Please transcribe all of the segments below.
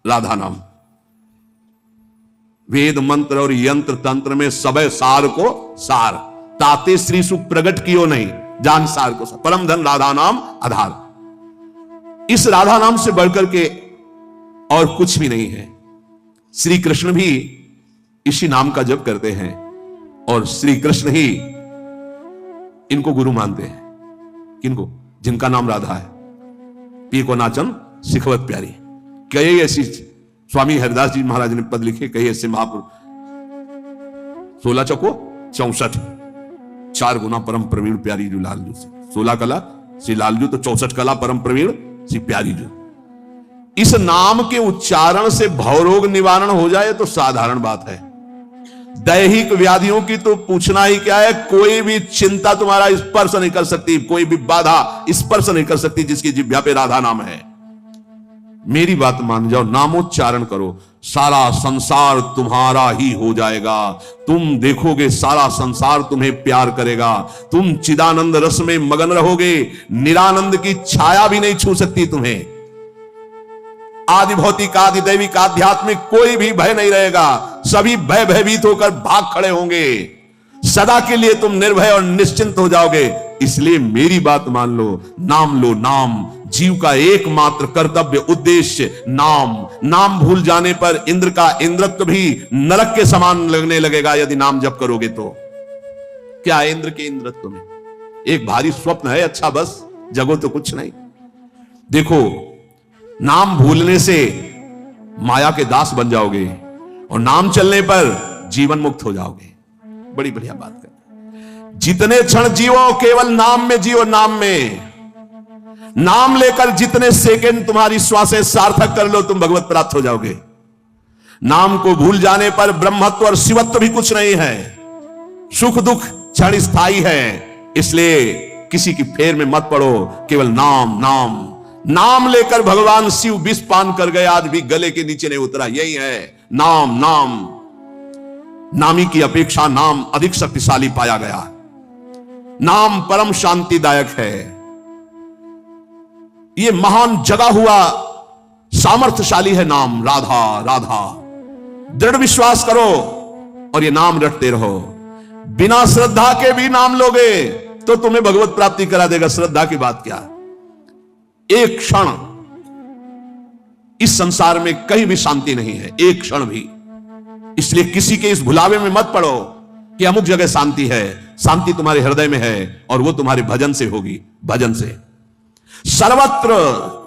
राधा नाम। वेद मंत्र और यंत्र तंत्र में सबे सार को सार, ताते श्री सुख प्रगट कियो नहीं, जान सार को सार। परम धन राधा नाम आधार। इस राधा नाम से बढ़कर के और कुछ भी नहीं है। श्री कृष्ण भी इसी नाम का जप करते हैं और श्री कृष्ण ही इनको गुरु मानते हैं। किनको? जिनका नाम राधा है। पी को नाचन सिखवत प्यारी। कई ऐसी स्वामी हरिदास जी महाराज ने पद लिखे, कई ऐसे महापुरुष। 16 चौको 64, 4 गुना परम प्रवीण प्यारी जो लालजू से। 16 कला श्री लालजू तो 64 कला परम प्रवीण श्री प्यारी जो। इस नाम के उच्चारण से भवरोग निवारण हो जाए तो साधारण बात है। दैहिक व्याधियों की तो पूछना ही क्या है। कोई भी चिंता तुम्हारा स्पर्श नहीं कर सकती, कोई भी बाधा स्पर्श नहीं कर सकती जिसकी जिह्वा पे राधा नाम है। मेरी बात मान जाओ, नामोच्चारण करो, सारा संसार तुम्हारा ही हो जाएगा। तुम देखोगे सारा संसार तुम्हें प्यार करेगा। तुम चिदानंद रस में मगन रहोगे। निरानंद की छाया भी नहीं छू सकती तुम्हें। आदि भौतिक, आदि दैविक, आध्यात्मिक कोई भी भय नहीं रहेगा। सभी भय भयभीत होकर भाग खड़े होंगे। सदा के लिए तुम निर्भय और निश्चिंत हो जाओगे। इसलिए मेरी बात मान लो, नाम लो। नाम जीव का एकमात्र कर्तव्य उद्देश्य नाम। नाम भूल जाने पर इंद्र का इंद्रत्व भी नरक के समान लगने लगेगा यदि नाम जप करोगे तो। क्या है इंद्र के इंद्रत्व में? एक भारी स्वप्न है, अच्छा बस, जगो तो कुछ नहीं। देखो, नाम भूलने से माया के दास बन जाओगे और नाम चलने पर जीवन मुक्त हो जाओगे। बड़ी बढ़िया बात है। जितने क्षण जीवो केवल नाम में जियो, नाम में। नाम लेकर जितने सेकंड तुम्हारी श्वासें सार्थक कर लो, तुम भगवत प्राप्त हो जाओगे। नाम को भूल जाने पर ब्रह्मत्व और शिवत्व भी कुछ नहीं है। सुख दुख क्षण स्थायी है। इसलिए किसी की फेर में मत पड़ो, केवल नाम नाम। नाम लेकर भगवान शिव विष पान कर गए, आज भी गले के नीचे नहीं उतरा। यही है नाम। नाम नामी की अपेक्षा नाम अधिक शक्तिशाली पाया गया। नाम परम शांतिदायक है। यह महान जगा हुआ सामर्थ्यशाली है नाम। राधा राधा दृढ़ विश्वास करो और ये नाम रटते रहो। बिना श्रद्धा के भी नाम लोगे तो तुम्हें भगवत प्राप्ति करा देगा। श्रद्धा की बात क्या? एक क्षण इस संसार में कहीं भी शांति नहीं है, एक क्षण भी। इसलिए किसी के इस भुलावे में मत पड़ो कि अमुक जगह शांति है। शांति तुम्हारे हृदय में है और वो तुम्हारे भजन से होगी। भजन से सर्वत्र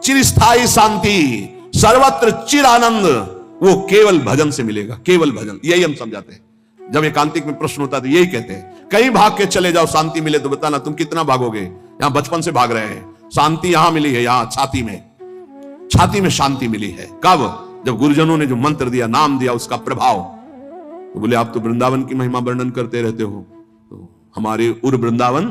चिरस्थायी शांति, सर्वत्र चिर आनंद, वो केवल भजन से मिलेगा। केवल भजन, यही हम समझाते हैं। जब एकांतिक में प्रश्न होता है तो यही कहते हैं, कहीं भाग के चले जाओ, शांति मिले तो बताना तुम कितना भागोगे। यहां बचपन से भाग रहे हैं, शांति यहां मिली है, यहां छाती में, छाती में शांति मिली है। कब? जब गुरुजनों ने जो मंत्र दिया, नाम दिया, उसका प्रभाव। तो बोले आप तो वृंदावन की महिमा वर्णन करते रहते हो, तो हमारे उर वृंदावन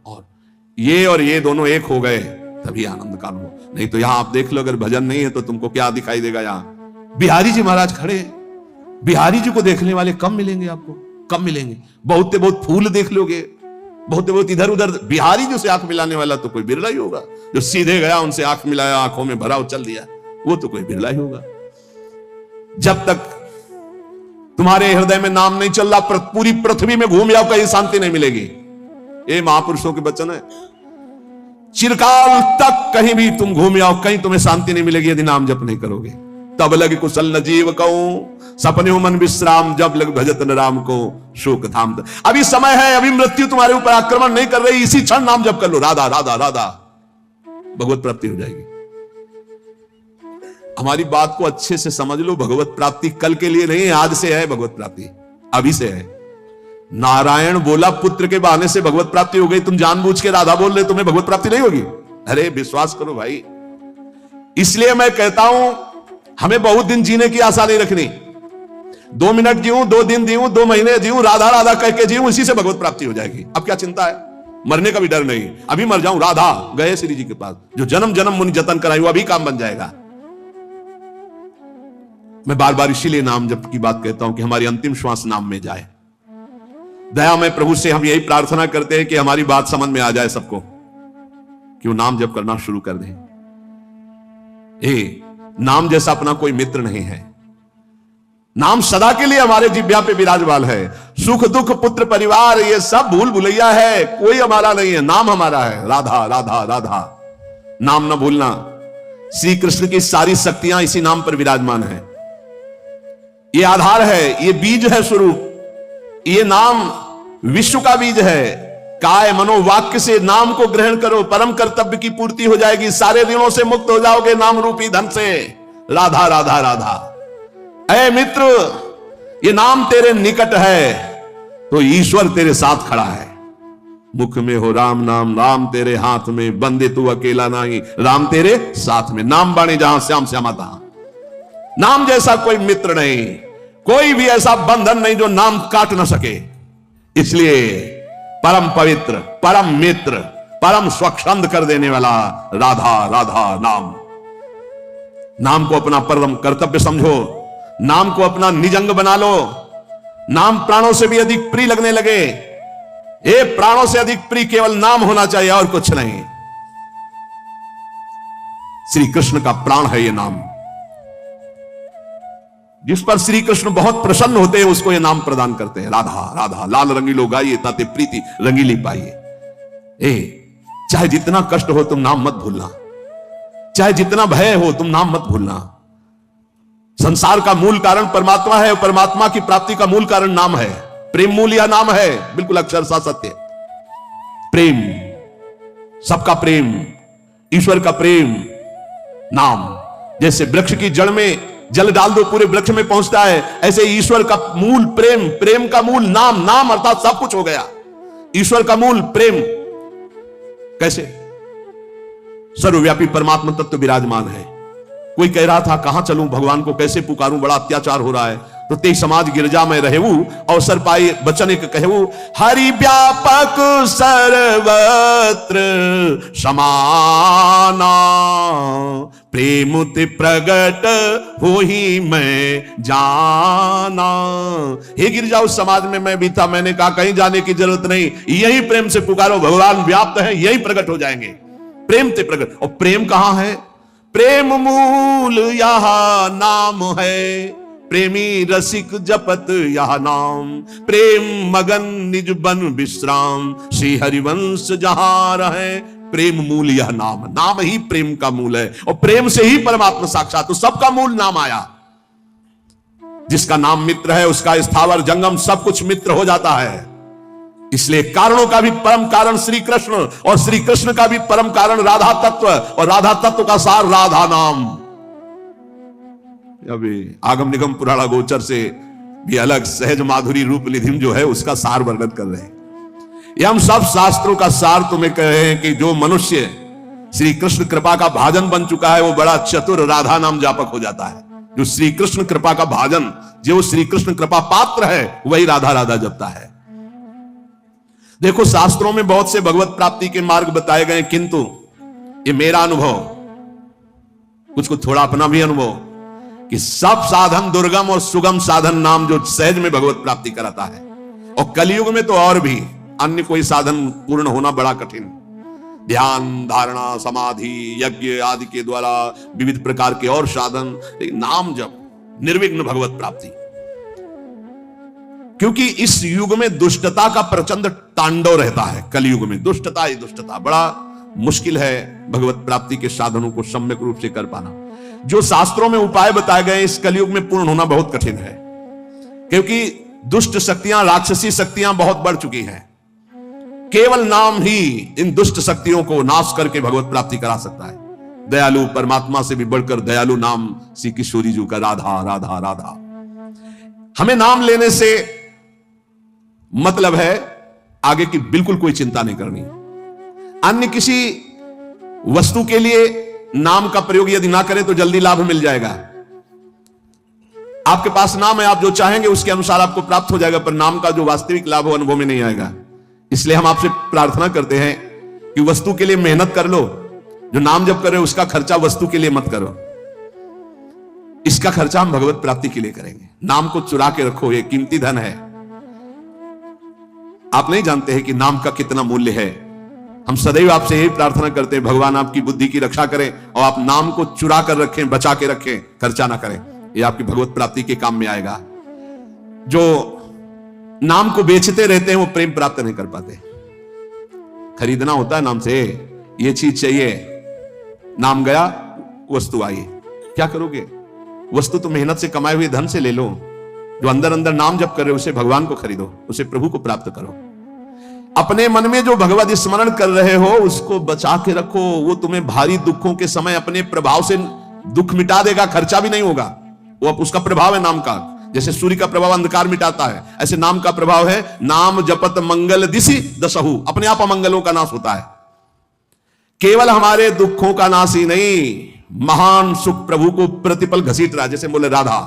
और ये दोनों एक हो गए तभी आनंद का अनुभव। नहीं तो यहां आप देख लो, अगर भजन नहीं है तो तुमको क्या दिखाई देगा। यहां बिहारी जी महाराज खड़े हैं। बिहारी जी को देखने वाले कम मिलेंगे आपको, कम मिलेंगे। बहुत से बहुत फूल देख लोगे, बहुत से बहुत इधर उधर। बिहारी जी से आंख मिलाने वाला तो कोई बिरला ही होगा। जो सीधे गया, उनसे आंख मिलाया, आंखों में भरा चल दिया, वो तो कोई बिरला ही होगा। जब तक तुम्हारे हृदय में नाम नहीं चल रहा, पूरी पृथ्वी में घूम जाओ, कहीं शांति नहीं मिलेगी। ये महापुरुषों के वचन है। चिरकाल तक कहीं भी तुम घूम जाओ, कहीं तुम्हें शांति नहीं मिलेगी यदि नाम जप नहीं करोगे। तब लग कुशल न जीव कहूं, सपने मन विश्राम, जब लग भजत न राम को शोक धाम। अभी समय है, अभी मृत्यु तुम्हारे ऊपर आक्रमण नहीं कर रही, इसी क्षण नाम जप कर लो। राधा राधा राधा, भगवत प्राप्ति हो जाएगी। हमारी बात को अच्छे से समझ लो। भगवत प्राप्ति कल के लिए नहीं, आज से है भगवत प्राप्ति, अभी से है। नारायण बोला पुत्र के बहाने से भगवत प्राप्ति हो गई। तुम जानबूझ के राधा बोल रहे, तुम्हें भगवत प्राप्ति नहीं होगी? अरे विश्वास करो भाई। इसलिए मैं कहता हूं, हमें बहुत दिन जीने की आशा नहीं रखनी। 2 मिनट जीऊं, 2 दिन जीऊं, 2 महीने जीऊं, राधा राधा कह के जीऊं, इसी से भगवत प्राप्ति हो जाएगी। अब क्या चिंता है? मरने का भी डर नहीं। अभी मर जाऊं, राधा गए श्री जी के पास, जो जन्म जन्म मुनि जतन कराई, वो अभी काम बन जाएगा। मैं बार बार इसीलिए नाम जप की बात कहता हूं कि हमारी अंतिम श्वास नाम में जाए। दया में प्रभु से हम यही प्रार्थना करते हैं कि हमारी बात समझ में आ जाए सबको, कि वो नाम जप करना शुरू कर दें। नाम जैसा अपना कोई मित्र नहीं है। नाम सदा के लिए हमारे जिह्वा पे विराजमान है। सुख दुख पुत्र परिवार ये सब भूल भुलैया है, कोई हमारा नहीं है, नाम हमारा है। राधा राधा राधा, नाम न भूलना। श्री कृष्ण की सारी शक्तियां इसी नाम पर विराजमान है। ये आधार है, ये बीज है स्वरूप। ये नाम विश्व का बीज है। काय मनोवाक्य से नाम को ग्रहण करो, परम कर्तव्य की पूर्ति हो जाएगी, सारे ऋणों से मुक्त हो जाओगे नाम रूपी धन से। राधा राधा राधा। ऐ मित्र, ये नाम तेरे निकट है तो ईश्वर तेरे साथ खड़ा है। मुख में हो राम नाम, राम तेरे हाथ में, बंदे तू अकेला नहीं, राम तेरे साथ में। नाम बाणी जहां श्याम श्यामा तहां। नाम जैसा कोई मित्र नहीं, कोई भी ऐसा बंधन नहीं जो नाम काट ना सके। इसलिए परम पवित्र, परम मित्र, परम स्वच्छंद कर देने वाला राधा राधा नाम। नाम को अपना परम कर्तव्य समझो, नाम को अपना निजंग बना लो। नाम प्राणों से भी अधिक प्रिय लगने लगे। ये प्राणों से अधिक प्रिय केवल नाम होना चाहिए और कुछ नहीं। श्री कृष्ण का प्राण है ये नाम। जिस पर श्री कृष्ण बहुत प्रसन्न होते हैं उसको ये नाम प्रदान करते हैं। राधा राधा लाल रंगीलो गाइए ताते प्रीति रंगीली पाइए। चाहे जितना कष्ट हो तुम नाम मत भूलना, चाहे जितना भय हो तुम नाम मत भूलना। संसार का मूल कारण परमात्मा है और परमात्मा की प्राप्ति का मूल कारण नाम है। प्रेम मूल या नाम है, बिल्कुल अक्षरशः सत्य। प्रेम, सबका प्रेम, ईश्वर का प्रेम नाम। जैसे वृक्ष की जड़ में जल डाल दो पूरे वृक्ष में पहुंचता है, ऐसे ईश्वर का मूल प्रेम, प्रेम का मूल नाम, नाम अर्थात सब कुछ हो गया। ईश्वर का मूल प्रेम। कैसे? सर्वव्यापी परमात्मा तत्व विराजमान है। कोई कह रहा था कहां चलूं, भगवान को कैसे पुकारूं, बड़ा अत्याचार हो रहा है। तो ते समाज गिरजा में रहेवू, अवसर पाई बचन एक कहवू, हरि व्यापक सर्वत्र समाना, प्रेम ते प्रगट हो ही मैं जाना। हे गिरजा उस समाज में मैं भी था, मैंने कहा कहीं जाने की जरूरत नहीं, यही प्रेम से पुकारो, भगवान व्याप्त है, यही प्रकट हो जाएंगे। प्रेम ते प्रगट। और प्रेम कहां है? प्रेम मूल यह नाम है, प्रेमी रसिक जपत यह नाम, प्रेम मगन निज बन विश्राम, श्री हरिवंश जहां रहे। प्रेम मूल यह नाम, नाम ही प्रेम का मूल है और प्रेम से ही परमात्मा साक्षात। तो सबका मूल नाम आया। जिसका नाम मित्र है उसका स्थावर जंगम सब कुछ मित्र हो जाता है। इसलिए कारणों का भी परम कारण श्री कृष्ण और श्री कृष्ण का भी परम कारण राधा तत्व और राधा तत्व का सार राधा नाम। अभी आगम निगम पुराणा गोचर से भी अलग सहज माधुरी रूप निधिम जो है उसका सार वर्णन कर रहे हैं। ये हम सब शास्त्रों का सार तुम्हें कह रहे हैं कि जो मनुष्य श्री कृष्ण कृपा का भाजन बन चुका है वो बड़ा चतुर राधा नाम जापक हो जाता है। जो श्री कृष्ण कृपा का भाजन, जो श्री कृष्ण कृपा पात्र है वही राधा राधा जपता है। देखो शास्त्रों में बहुत से भगवत प्राप्ति के मार्ग बताए गए, किंतु ये मेरा अनुभव, कुछ को थोड़ा अपना भी अनुभव, कि सब साधन दुर्गम और सुगम साधन नाम जो सहज में भगवत प्राप्ति कराता है। और कलयुग में तो और भी अन्य कोई साधन पूर्ण होना बड़ा कठिन। ध्यान, धारणा, समाधि, यज्ञ आदि के द्वारा विविध प्रकार के और साधन, नाम जप, निर्विघ्न भगवत प्राप्ति। क्योंकि इस युग में दुष्टता का प्रचंड तांडव रहता है। कलयुग में दुष्टता ही दुष्टता, बड़ा मुश्किल है भगवत प्राप्ति के साधनों को सम्यक रूप से कर पाना। जो शास्त्रों में उपाय बताए गए इस कलयुग में पूर्ण होना बहुत कठिन है, क्योंकि दुष्ट शक्तियां, राक्षसी शक्तियां बहुत बढ़ चुकी हैं। केवल नाम ही इन दुष्ट शक्तियों को नाश करके भगवत प्राप्ति करा सकता है। दयालु परमात्मा से भी बढ़कर दयालु नाम श्री किशोरी जी का राधा राधा राधा। हमें नाम लेने से मतलब है आगे की बिल्कुल कोई चिंता नहीं करनी। अन्य किसी वस्तु के लिए नाम का प्रयोग यदि ना करें तो जल्दी लाभ मिल जाएगा। आपके पास नाम है, आप जो चाहेंगे उसके अनुसार आपको प्राप्त हो जाएगा, पर नाम का जो वास्तविक लाभ हो अनुभव में नहीं आएगा। इसलिए हम आपसे प्रार्थना करते हैं कि वस्तु के लिए मेहनत कर लो, जो नाम जप कर रहे हो उसका खर्चा वस्तु के लिए मत करो, इसका खर्चा हम भगवत प्राप्ति के लिए करेंगे। नाम को चुरा के रखो, ये कीमती धन है। आप नहीं जानते हैं कि नाम का कितना मूल्य है। हम सदैव आपसे यही प्रार्थना करते हैं, भगवान आपकी बुद्धि की रक्षा करें और आप नाम को चुरा कर रखें, बचा के रखें, खर्चा ना करें। ये आपकी भगवत प्राप्ति के काम में आएगा। जो नाम को बेचते रहते हैं वो प्रेम प्राप्त नहीं कर पाते। खरीदना होता है नाम से, ये चीज चाहिए, नाम गया वस्तु आई, क्या करोगे? वस्तु तो मेहनत से कमाए हुए धन से ले लो। जो अंदर अंदर नाम जप कर रहे हो उसे भगवान को खरीदो, उसे प्रभु को प्राप्त करो। अपने मन में जो भगवत स्मरण कर रहे हो उसको बचा के रखो, वो तुम्हें भारी दुखों के समय अपने प्रभाव से दुख मिटा देगा, खर्चा भी नहीं होगा। वो उसका प्रभाव है नाम का। जैसे सूर्य का प्रभाव अंधकार मिटाता है, ऐसे नाम का प्रभाव है। नाम जपत मंगल दिशि दशहु, अपने आप अमंगलों का नाश होता है। केवल हमारे दुखों का नाश ही नहीं, महान सुख प्रभु को प्रतिपल घसीट रहा। जैसे बोले राधा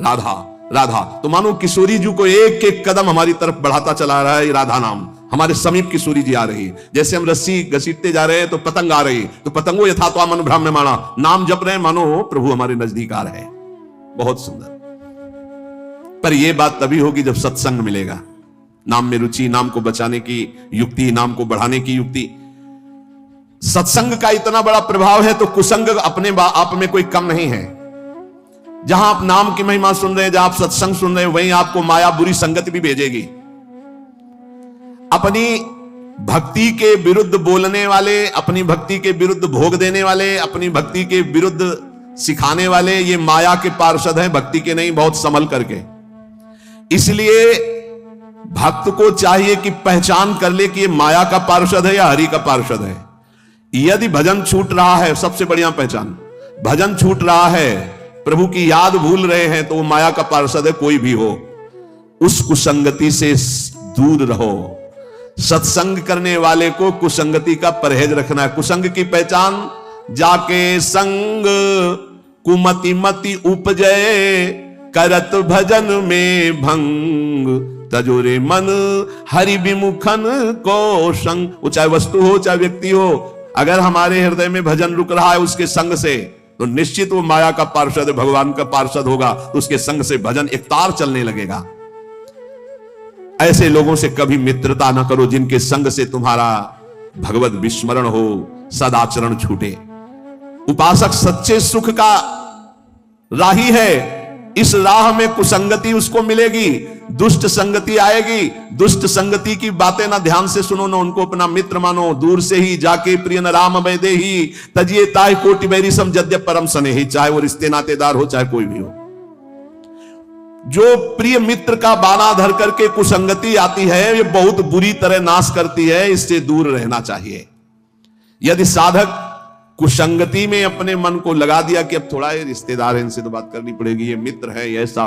राधा राधा, तो मानो किशोरी जी को एक एक कदम हमारी तरफ बढ़ाता चला रहा है। राधा नाम हमारे समीप किशोरी जी आ रही है। जैसे हम रस्सी घसीटते जा रहे हैं तो पतंग आ रही है, तो पतंगो यथा तो मन भ्रम में माना, नाम जप रहे हैं मानो प्रभु हमारे नजदीक आ रहे हैं। बहुत सुंदर। पर यह बात तभी होगी जब सत्संग मिलेगा। नाम में रुचि, नाम को बचाने की युक्ति, नाम को बढ़ाने की युक्ति। सत्संग का इतना बड़ा प्रभाव है तो कुसंग अपने आप में कोई कम नहीं है। जहां आप नाम की महिमा सुन रहे हैं, जहां आप सत्संग सुन रहे हैं, वहीं आपको माया बुरी संगति भी भेजेगी। अपनी भक्ति के विरुद्ध बोलने वाले, अपनी भक्ति के विरुद्ध भोग देने वाले, अपनी भक्ति के विरुद्ध सिखाने वाले, ये माया के पार्षद हैं, भक्ति के नहीं। बहुत संभल करके। इसलिए भक्त को चाहिए कि पहचान कर ले कि ये माया का पार्षद है या हरि का पार्षद है। यदि भजन छूट रहा है, सबसे बढ़िया पहचान, भजन छूट रहा है, प्रभु की याद भूल रहे हैं, तो वो माया का पार्षद है। कोई भी हो, उस कुसंगति से दूर रहो। सत्संग करने वाले को कुसंगति का परहेज रखना है। कुसंग की पहचान, जाके संग कुमति मति उपजय, करत भजन में भंग, तजोरे मन हरि विमुखन को संग। वो चाहे वस्तु हो चाहे व्यक्ति हो, अगर हमारे हृदय में भजन रुक रहा है उसके संग से, तो निश्चित वो माया का पार्षद, भगवान का पार्षद होगा। तो उसके संग से भजन एक तार चलने लगेगा। ऐसे लोगों से कभी मित्रता ना करो जिनके संग से तुम्हारा भगवत विस्मरण हो, सदाचरण छूटे। उपासक सच्चे सुख का राही है। इस राह में कुसंगति उसको मिलेगी, दुष्ट संगति आएगी। दुष्ट संगति की बातें ना ध्यान से सुनो, ना उनको अपना मित्र मानो। दूर से ही जाके प्रिय न राम वैदेही, तजिए ताय कोटि बैरी सम जद्य परम स्नेही। चाहे वो रिश्ते नातेदार हो चाहे कोई भी हो, जो प्रिय मित्र का बाना धर करके कुसंगति आती है, ये बहुत बुरी तरह नाश करती है। इससे दूर रहना चाहिए। यदि साधक कुसंगति में अपने मन को लगा दिया कि अब थोड़ा ये रिश्तेदार है, इनसे तो बात करनी पड़ेगी, ये मित्र है, ये ऐसा,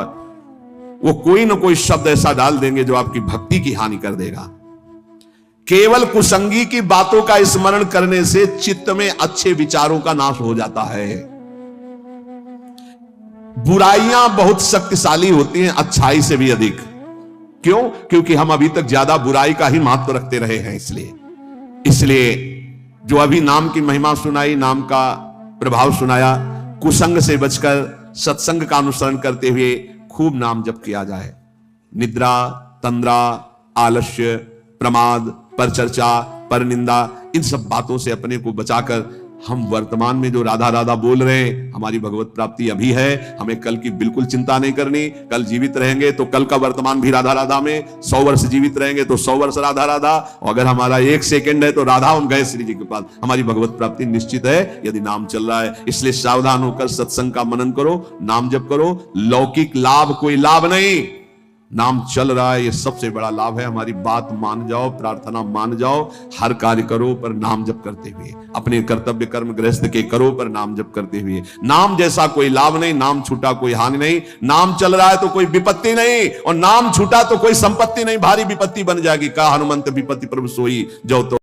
वो कोई ना कोई शब्द ऐसा डाल देंगे जो आपकी भक्ति की हानि कर देगा। केवल कुसंगी की बातों का स्मरण करने से चित्त में अच्छे विचारों का नाश हो जाता है। बुराइयां बहुत शक्तिशाली होती हैं अच्छाई से भी अधिक। क्यों? क्योंकि हम अभी तक ज्यादा बुराई का ही महत्व रखते रहे हैं। इसलिए जो अभी नाम की महिमा सुनाई, नाम का प्रभाव सुनाया, कुसंग से बचकर सत्संग का अनुसरण करते हुए खूब नाम जप किया जाए। निद्रा, तंद्रा, आलस्य, प्रमाद, परचर्चा, परनिंदा, इन सब बातों से अपने को बचाकर हम वर्तमान में जो राधा राधा बोल रहे हैं, हमारी भगवत प्राप्ति अभी है। हमें कल की बिल्कुल चिंता नहीं करनी। कल जीवित रहेंगे तो कल का वर्तमान भी राधा राधा में, 100 वर्ष जीवित रहेंगे तो 100 वर्ष राधा राधा, और अगर हमारा 1 सेकंड है तो राधा हम गए श्री जी के पास। हमारी भगवत प्राप्ति निश्चित है यदि नाम चल रहा है। इसलिए सावधान होकर सत्संग का मनन करो, नाम जप करो। लौकिक लाभ कोई लाभ नहीं, नाम चल रहा है, ये सबसे बड़ा लाभ है। हमारी बात मान जाओ, प्रार्थना मान जाओ, हर कार्य करो पर नाम जप करते हुए, अपने कर्तव्य कर्म गृहस्थ के करो पर नाम जप करते हुए। नाम जैसा कोई लाभ नहीं, नाम छूटा कोई हानि नहीं। नाम चल रहा है तो कोई विपत्ति नहीं, और नाम छूटा तो कोई संपत्ति नहीं, भारी विपत्ति बन जाएगी। कहा हनुमंत विपत्ति प्रभु सोई जो तो